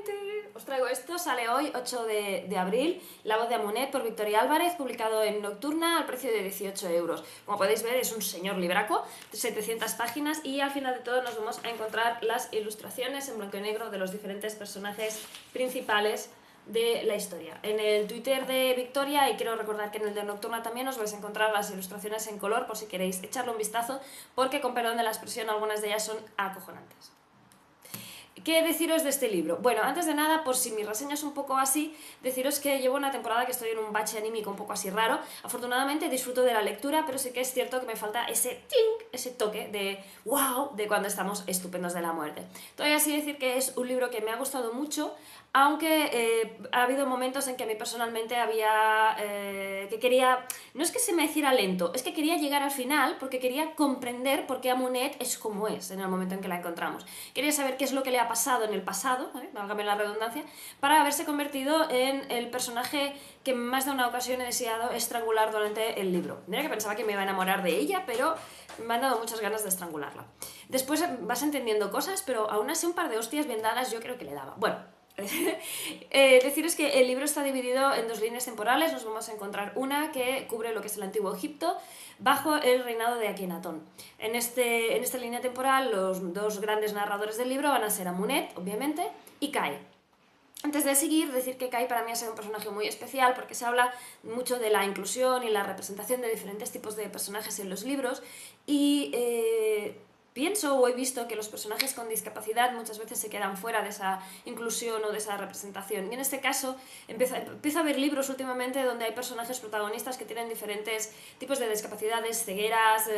Finalmente os traigo esto, sale hoy 8 de abril, La voz de Amunet por Victoria Álvarez, publicado en Nocturna al precio de 18 euros. Como podéis ver es un señor libraco, 700 páginas y al final de todo nos vamos a encontrar las ilustraciones en blanco y negro de los diferentes personajes principales de la historia. En el Twitter de Victoria, y quiero recordar que en el de Nocturna también, os vais a encontrar las ilustraciones en color por si queréis echarle un vistazo, porque con perdón de la expresión algunas de ellas son acojonantes. ¿Qué deciros de este libro? Bueno, antes de nada, por si mi reseña es un poco así, deciros que llevo una temporada que estoy en un bache anímico un poco así raro. Afortunadamente disfruto de la lectura, pero sí que es cierto que me falta ese ting, ese toque de wow, de cuando estamos estupendos de la muerte. Todavía sí decir que es un libro que me ha gustado mucho, aunque ha habido momentos en que a mí personalmente había... que quería... No es que se me hiciera lento, es que quería llegar al final porque quería comprender por qué Amunet es como es en el momento en que la encontramos. Quería saber qué es lo que le ha pasado en el pasado, válgame la redundancia, para haberse convertido en el personaje que más de una ocasión he deseado estrangular durante el libro. Mira que pensaba que me iba a enamorar de ella, pero me han dado muchas ganas de estrangularla. Después vas entendiendo cosas, pero aún así un par de hostias bien dadas yo creo que le daba. Bueno, deciros que el libro está dividido en dos líneas temporales. Nos vamos a encontrar una que cubre lo que es el antiguo Egipto bajo el reinado de Akenatón. En esta línea temporal los dos grandes narradores del libro van a ser Amunet, obviamente, y Kai. Antes de seguir, decir que Kai para mí ha sido un personaje muy especial porque se habla mucho de la inclusión y la representación de diferentes tipos de personajes en los libros y pienso o he visto que los personajes con discapacidad muchas veces se quedan fuera de esa inclusión o de esa representación. Y en este caso empiezo a ver libros últimamente donde hay personajes protagonistas que tienen diferentes tipos de discapacidades, cegueras...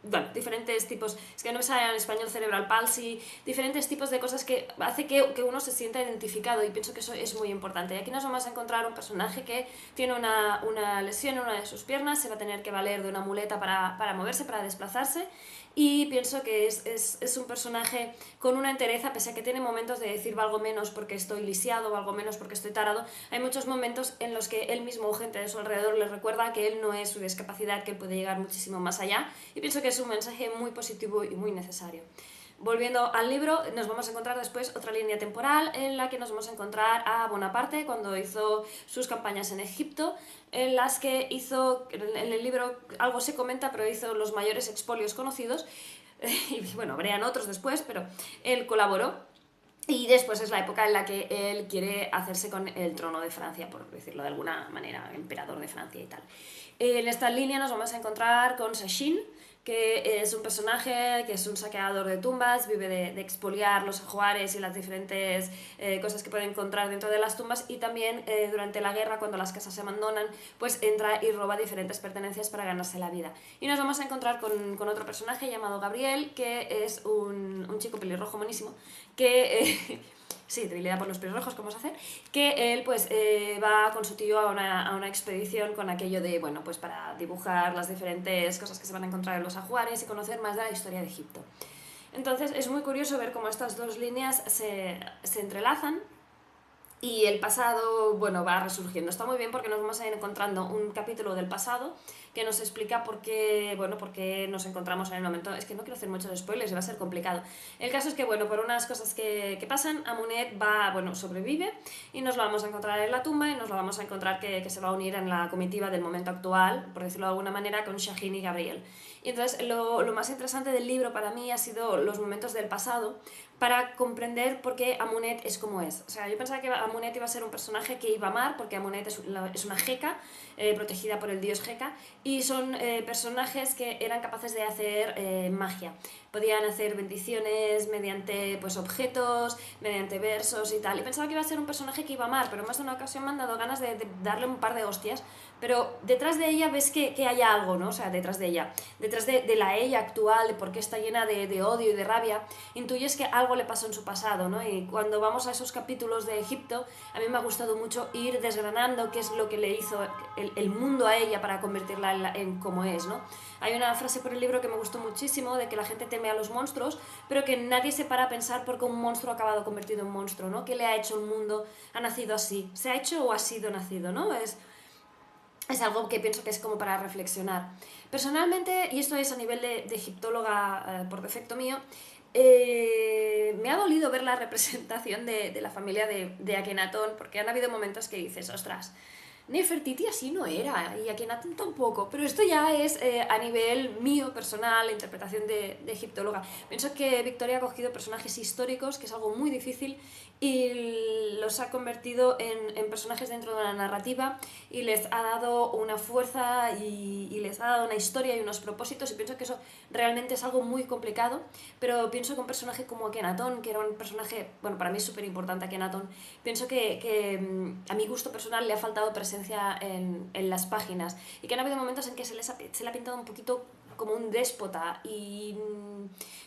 bueno, diferentes tipos, es que no me sale en español, cerebral palsy, diferentes tipos de cosas que hace que uno se sienta identificado y pienso que eso es muy importante. Y aquí nos vamos a encontrar un personaje que tiene una lesión en una de sus piernas, se va a tener que valer de una muleta para moverse, para desplazarse y pienso que es un personaje con una entereza, pese a que tiene momentos de decir valgo menos porque estoy lisiado, valgo menos porque estoy tarado, hay muchos momentos en los que él mismo o gente de su alrededor le recuerda que él no es su discapacidad, que él puede llegar muchísimo más allá y pienso que es un mensaje muy positivo y muy necesario. Volviendo al libro, nos vamos a encontrar después otra línea temporal en la que nos vamos a encontrar a Bonaparte cuando hizo sus campañas en Egipto, en las que hizo, en el libro algo se comenta, pero hizo los mayores expolios conocidos, y bueno, habrían otros después, pero él colaboró. Y después es la época en la que él quiere hacerse con el trono de Francia, por decirlo de alguna manera, emperador de Francia y tal. En esta línea nos vamos a encontrar con Sachin, que es un personaje que es un saqueador de tumbas, vive de expoliar los ajuares y las diferentes cosas que puede encontrar dentro de las tumbas y también durante la guerra, cuando las casas se abandonan, pues entra y roba diferentes pertenencias para ganarse la vida. Y nos vamos a encontrar con otro personaje llamado Gabriel, que es un chico pelirrojo monísimo, que... sí, debilidad por los pelirrojos, ¿cómo se hace? Que él pues va con su tío a una expedición con aquello de, bueno, pues para dibujar las diferentes cosas que se van a encontrar en los ajuares y conocer más de la historia de Egipto. Entonces es muy curioso ver cómo estas dos líneas se entrelazan y el pasado, bueno, va resurgiendo. Está muy bien porque nos vamos a ir encontrando un capítulo del pasado que nos explica por qué, bueno, por qué nos encontramos en el momento. Es que no quiero hacer muchos spoilers, va a ser complicado. El caso es que, bueno, por unas cosas que pasan, Amunet sobrevive y nos lo vamos a encontrar en la tumba y nos lo vamos a encontrar que se va a unir en la comitiva del momento actual, por decirlo de alguna manera, con Shahin y Gabriel. Y entonces lo más interesante del libro para mí ha sido los momentos del pasado para comprender por qué Amunet es como es. O sea, yo pensaba que Amunet iba a ser un personaje que iba a amar, porque Amunet es una Heka, protegida por el dios Heka, y son personajes que eran capaces de hacer magia. Podían hacer bendiciones mediante pues, objetos, mediante versos y tal. Y pensaba que iba a ser un personaje que iba a amar, pero más de una ocasión me han dado ganas de darle un par de hostias. Pero detrás de ella ves que hay algo, ¿no? O sea, detrás de ella. Detrás de la ella actual, de por qué está llena de odio y de rabia, intuyes que algo le pasó en su pasado, ¿no? Y cuando vamos a esos capítulos de Egipto, a mí me ha gustado mucho ir desgranando qué es lo que le hizo el mundo a ella para convertirla en como es, ¿no? Hay una frase por el libro que me gustó muchísimo, de que la gente teme a los monstruos, pero que nadie se para a pensar por qué un monstruo ha acabado convertido en monstruo, ¿no? ¿Qué le ha hecho un mundo? ¿Ha nacido así? ¿Se ha hecho o ha sido nacido, no? Es algo que pienso que es como para reflexionar. Personalmente, y esto es a nivel de egiptóloga por defecto mío, Me ha dolido ver la representación de la familia de Akenatón, porque han habido momentos que dices, ostras, Nefertiti así no era, y Akenatón tampoco, pero esto ya es a nivel mío, personal, interpretación de egiptóloga. Pienso que Victoria ha cogido personajes históricos, que es algo muy difícil, y los ha convertido en personajes dentro de una narrativa, y les ha dado una fuerza, y les ha dado una historia y unos propósitos, y pienso que eso realmente es algo muy complicado, pero pienso que un personaje como Akenatón, que era un personaje, bueno, para mí es súper importante Akenatón, pienso que a mi gusto personal le ha faltado presencia en las páginas, y que han habido momentos en que se le ha pintado un poquito como un déspota, y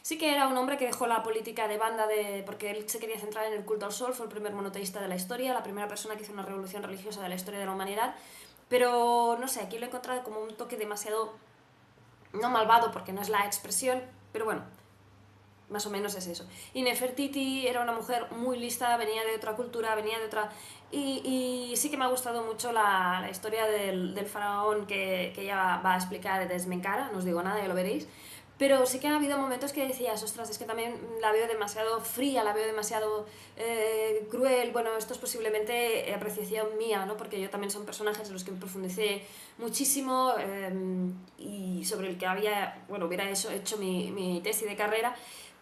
sí que era un hombre que dejó la política de banda porque él se quería centrar en el culto al sol, fue el primer monoteísta de la historia, la primera persona que hizo una revolución religiosa de la historia de la humanidad, pero no sé, aquí lo he encontrado como un toque demasiado, no malvado porque no es la expresión, pero bueno, más o menos es eso. Y Nefertiti era una mujer muy lista, venía de otra cultura, venía de otra... Y sí que me ha gustado mucho la historia del faraón que ella va a explicar desde Mencara, no os digo nada, ya lo veréis. Pero sí que ha habido momentos que decías, ostras, es que también la veo demasiado fría, la veo demasiado cruel. Bueno, esto es posiblemente apreciación mía, ¿no? Porque yo también son personajes en los que me profundicé muchísimo y sobre el que hubiera hecho mi tesis de carrera.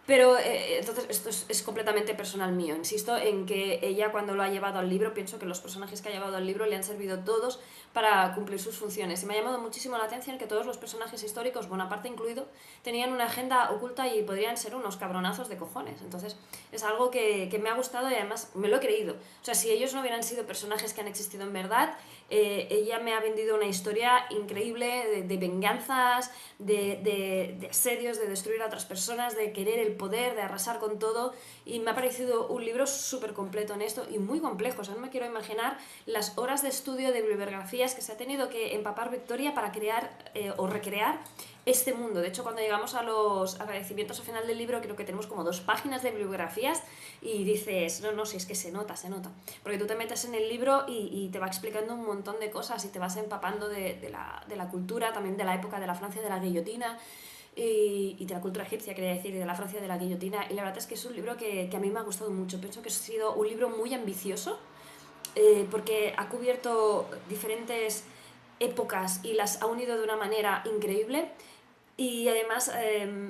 Pero entonces esto es completamente personal mío. Insisto en que ella cuando lo ha llevado al libro, pienso que los personajes que ha llevado al libro le han servido todos para cumplir sus funciones. Y me ha llamado muchísimo la atención que todos los personajes históricos, Bonaparte incluido, tenían una agenda oculta y podrían ser unos cabronazos de cojones. Entonces es algo que me ha gustado y además me lo he creído. O sea, si ellos no hubieran sido personajes que han existido en verdad, ella me ha vendido una historia increíble de venganzas, de asedios, de destruir a otras personas, de querer el poder, de arrasar con todo, y me ha parecido un libro súper completo en esto y muy complejo. O sea, no me quiero imaginar las horas de estudio de bibliografías que se ha tenido que empapar Victoria para crear o recrear este mundo. De hecho, cuando llegamos a los agradecimientos al final del libro, creo que tenemos como 2 páginas de bibliografías y dices, no, si es que se nota. Porque tú te metes en el libro y te va explicando un montón de cosas y te vas empapando de la cultura, también de la época de la Francia de la guillotina y de la cultura egipcia, quería decir, y de la Francia de la guillotina. Y la verdad es que es un libro que a mí me ha gustado mucho. Pienso que ha sido un libro muy ambicioso porque ha cubierto diferentes épocas y las ha unido de una manera increíble. Y además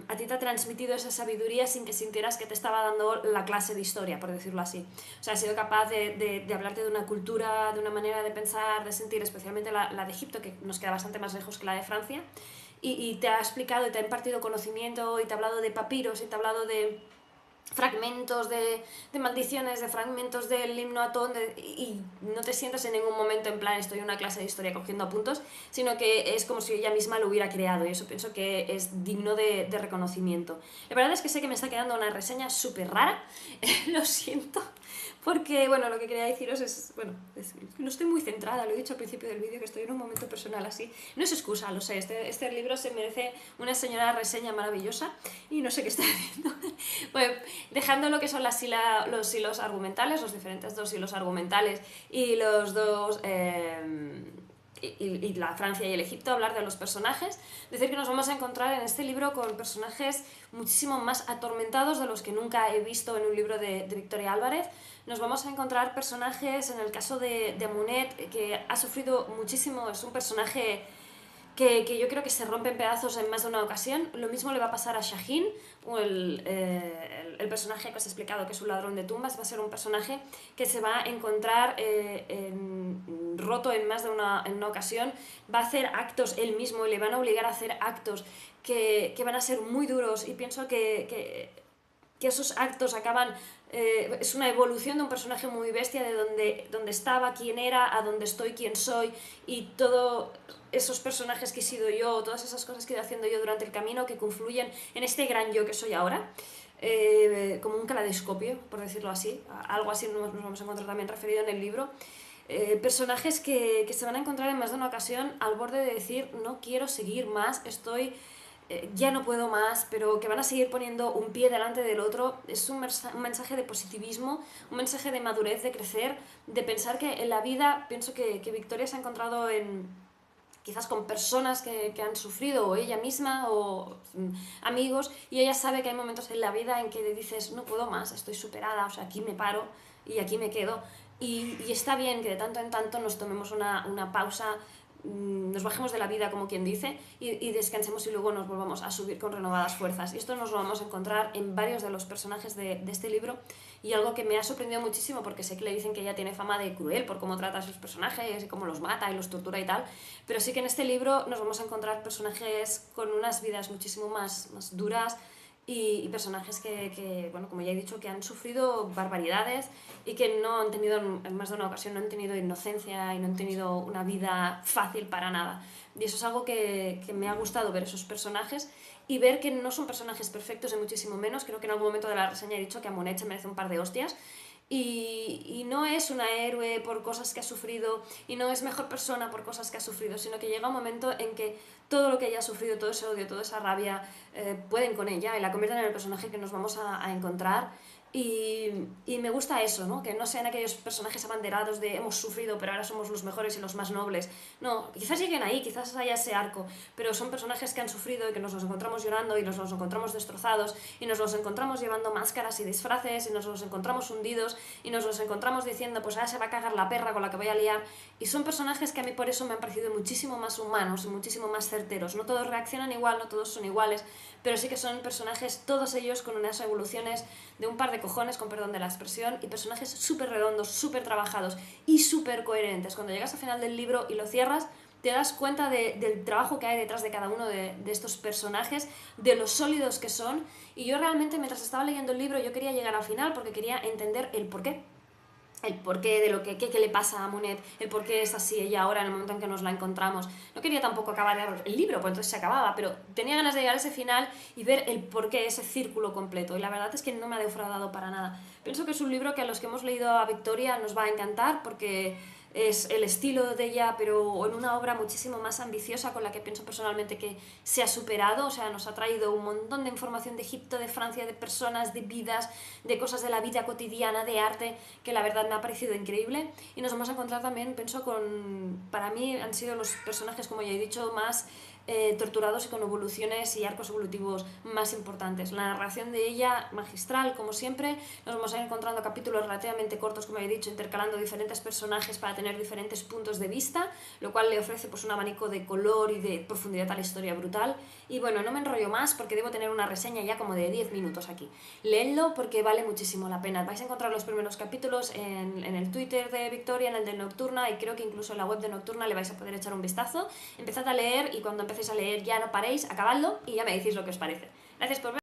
a ti te ha transmitido esa sabiduría sin que sintieras que te estaba dando la clase de historia, por decirlo así. O sea, ha sido capaz de hablarte de una cultura, de una manera de pensar, de sentir, especialmente la de Egipto, que nos queda bastante más lejos que la de Francia, y te ha explicado y te ha impartido conocimiento y te ha hablado de papiros y te ha hablado de fragmentos de maldiciones, de fragmentos del himno Atón, y no te sientas en ningún momento en plan estoy en una clase de historia cogiendo apuntos, sino que es como si ella misma lo hubiera creado, y eso pienso que es digno de reconocimiento. La verdad es que sé que me está quedando una reseña súper rara, lo siento, porque bueno, lo que quería deciros es, no estoy muy centrada, lo he dicho al principio del vídeo que estoy en un momento personal así, no es excusa, lo sé, este libro se merece una señora reseña maravillosa y no sé qué estoy haciendo. Bueno, dejando lo que son los hilos argumentales, los diferentes 2 hilos argumentales y los 2... y la Francia y el Egipto, hablar de los personajes, decir que nos vamos a encontrar en este libro con personajes muchísimo más atormentados de los que nunca he visto en un libro de Victoria Álvarez. Nos vamos a encontrar personajes, en el caso de Amunet, que ha sufrido muchísimo, es un personaje que yo creo que se rompe en pedazos en más de una ocasión. Lo mismo le va a pasar a Shahin, o el personaje que os he explicado, que es un ladrón de tumbas. Va a ser un personaje que se va a encontrar roto en más de una ocasión. Va a hacer actos él mismo y le van a obligar a hacer actos que van a ser muy duros, y pienso que esos actos acaban... es una evolución de un personaje muy bestia, de donde estaba, quién era, a donde estoy, quién soy, y todos esos personajes que he sido yo, todas esas cosas que he ido haciendo yo durante el camino, que confluyen en este gran yo que soy ahora, como un caleidoscopio, por decirlo así. Algo así nos vamos a encontrar también referido en el libro. Personajes que se van a encontrar en más de una ocasión al borde de decir no quiero seguir más, estoy... ya no puedo más, pero que van a seguir poniendo un pie delante del otro. Es un mensaje de positivismo, un mensaje de madurez, de crecer, de pensar que en la vida, pienso que Victoria se ha encontrado en quizás con personas que han sufrido, o ella misma, o amigos, y ella sabe que hay momentos en la vida en que dices, no puedo más, estoy superada, o sea, aquí me paro y aquí me quedo. Y está bien que de tanto en tanto nos tomemos una pausa, nos bajemos de la vida, como quien dice, y descansemos y luego nos volvamos a subir con renovadas fuerzas. Y esto nos lo vamos a encontrar en varios de los personajes de este libro, y algo que me ha sorprendido muchísimo, porque sé que le dicen que ella tiene fama de cruel por cómo trata a sus personajes y cómo los mata y los tortura y tal, pero sí que en este libro nos vamos a encontrar personajes con unas vidas muchísimo más duras, y personajes que, bueno, como ya he dicho, que han sufrido barbaridades y que no han tenido, en más de una ocasión, no han tenido inocencia y no han tenido una vida fácil para nada. Y eso es algo que me ha gustado ver, esos personajes, y ver que no son personajes perfectos, ni muchísimo menos. Creo que en algún momento de la reseña he dicho que a Monet se merece un par de hostias, y no es una héroe por cosas que ha sufrido, y no es mejor persona por cosas que ha sufrido, sino que llega un momento en que todo lo que ella ha sufrido, todo ese odio, toda esa rabia, pueden con ella y la convierten en el personaje que nos vamos a encontrar. Y me gusta eso, ¿no? Que no sean aquellos personajes abanderados de hemos sufrido pero ahora somos los mejores y los más nobles. No, quizás lleguen ahí, quizás haya ese arco, pero son personajes que han sufrido y que nos los encontramos llorando y nos los encontramos destrozados y nos los encontramos llevando máscaras y disfraces y nos los encontramos hundidos y nos los encontramos diciendo pues ahora se va a cagar la perra con la que voy a liar. Y son personajes que a mí por eso me han parecido muchísimo más humanos y muchísimo más certeros. No todos reaccionan igual, no todos son iguales, pero sí que son personajes, todos ellos con unas evoluciones de un par de cojones, con perdón de la expresión, y personajes súper redondos, súper trabajados y súper coherentes. Cuando llegas al final del libro y lo cierras, te das cuenta del trabajo que hay detrás de cada uno de estos personajes, de lo sólidos que son. Y yo realmente, mientras estaba leyendo el libro, yo quería llegar al final porque quería entender el porqué. El porqué de lo que le pasa a Monet, el por qué es así ella ahora en el momento en que nos la encontramos. No quería tampoco acabar el libro, pues entonces se acababa, pero tenía ganas de llegar a ese final y ver el porqué, ese círculo completo. Y la verdad es que no me ha defraudado para nada. Pienso que es un libro que a los que hemos leído a Victoria nos va a encantar porque es el estilo de ella, pero en una obra muchísimo más ambiciosa, con la que pienso personalmente que se ha superado. O sea, nos ha traído un montón de información de Egipto, de Francia, de personas, de vidas, de cosas de la vida cotidiana, de arte, que la verdad me ha parecido increíble. Y nos vamos a encontrar también, pienso, para mí han sido los personajes, como ya he dicho, más torturados y con evoluciones y arcos evolutivos más importantes. La narración de ella, magistral, como siempre. Nos vamos a ir encontrando capítulos relativamente cortos, como he dicho, intercalando diferentes personajes para tener diferentes puntos de vista, lo cual le ofrece pues un abanico de color y de profundidad a la historia brutal. Y bueno, no me enrollo más porque debo tener una reseña ya como de 10 minutos aquí. Leedlo porque vale muchísimo la pena. Vais a encontrar los primeros capítulos en el Twitter de Victoria, en el de Nocturna, y creo que incluso en la web de Nocturna le vais a poder echar un vistazo. Empezad a leer, y cuando empecéis a leer ya no paréis, acabadlo y ya me decís lo que os parece. Gracias por ver.